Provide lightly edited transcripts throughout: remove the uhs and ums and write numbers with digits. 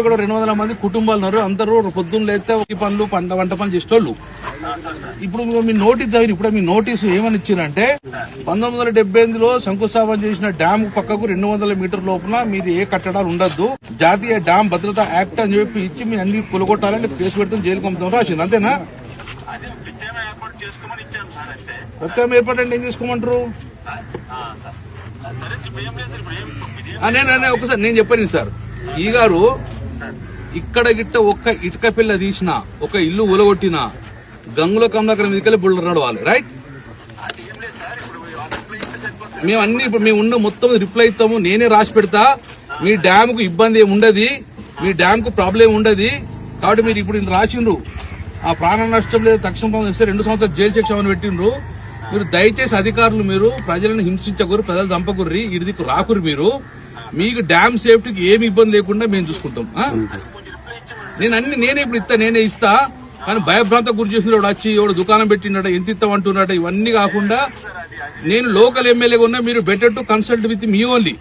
కూడా 200 మంది కుటుంబాలు ఉన్నారు. అందరూ పొద్దున్న లేస్తే ఈ పనులు వంట పనులు చేసేటోళ్ళు. ఇప్పుడు మీ నోటీస్ చదివి ఇప్పుడు మీ నోటీసు ఏమని ఇచ్చారంటే 1978లో శంకుస్థాపన చేసిన డ్యామ్ పక్కకు 200 మీటర్ లోపల మీరు ఏ కట్టడాలు ఉండద్దు, జాతీయ డ్యామ్ భద్రతా యాక్ట్ అని చెప్పి ఇచ్చి మీ అన్ని కొలగొట్టాలని కేసు పెడతాం, జైలు పంపుతాం రాసింది. అంతేనా? ప్రత్యేకం ఏర్పాటు ఏం చేసుకోమంటారు? ఒకసారి నేను చెప్పాను సార్, ఈ గారు ఇక్కడ గిట్ట ఒక్క ఇటుక పిల్ల తీసిన, ఒక ఇల్లు ఊలగొట్టిన గంగుల కమలాకరం మీదకెళ్ళి బుల్లర్ నడవాలి. రైట్? మేము అన్ని ఇప్పుడు మేము ఉన్న మొత్తం రిప్లై ఇస్తాము. నేనే రాసి పెడతా. మీ డ్యామ్ కు ఇబ్బంది ఏమి ఉండదు, మీ డ్యామ్ కు ప్రాబ్లం ఉండదు. కాబట్టి మీరు ఇప్పుడు ఇంత రాసిండ్రు, ఆ ప్రాణ నష్టం లేదా తక్షణ ఇస్తే 2 సంవత్సరాలు జైలు శిక్ష అని పెట్టిండ్రు. మీరు దయచేసి అధికారులు మీరు ప్రజలను హింసించకూరు, ప్రజలు చంపకుర్రి, ఇదికు రాకురు. మీరు మీకు డ్యామ్ సేఫ్టీకి ఏమి ఇబ్బంది లేకుండా మేము చూసుకుంటాం. నేనే ఇప్పుడు నేనే ఇస్తా. కానీ భయభ్రాంత గురి చేసిన వచ్చి ఎవడు దుకాణం పెట్టినట, ఎంత ఇస్తామంటున్నట, ఇవన్నీ కాకుండా నేను లోకల్ ఎమ్మెల్యేగా ఉన్నా. మీరు better to consult with me only.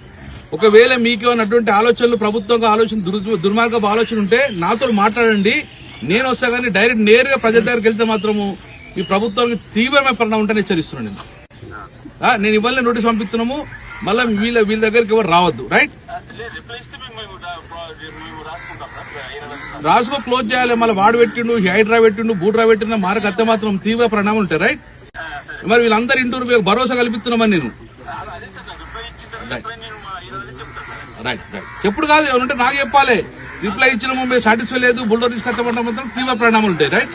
ఒకవేళ మీకు అన్నటువంటి ఆలోచనలు, ప్రభుత్వంగా ఆలోచన, దుర్మార్గపు ఆలోచన ఉంటే నాతో మాట్లాడండి. నేను వస్తా కానీ డైరెక్ట్ నేరుగా ప్రజల దగ్గరికి వెళ్తే మాత్రము ఈ ప్రభుత్వానికి తీవ్రమైన పరిణామం ఉంటే హెచ్చరిస్తున్నాను. నేను ఇవాళ నోటీస్ పంపిస్తున్నాము. మళ్ళీ వీళ్ళ దగ్గరికి ఎవరు రావద్దు. రైట్? రాసుకో, క్లోజ్ చేయాలి. మళ్ళీ వాడు పెట్టిండు, హైడ్రా పెట్టిండు, బూడ్రా పెట్టిండు, మారకు అత్తే మాత్రం తీవ్ర పరిణామాలు ఉంటాయి. రైట్? మరి వీళ్ళందరూ ఇంటూ భరోసా కల్పిస్తున్నామని నేను. రైట్ చెప్పుడు కాదు, ఏమంటే నాకు చెప్పాలి. రిప్లై ఇచ్చిన సాటిస్ఫై లేదు, బుల్డోర్ తీసుకొస్తామంటే మాత్రం తీవ్ర పరిణామాలు ఉంటాయి. రైట్?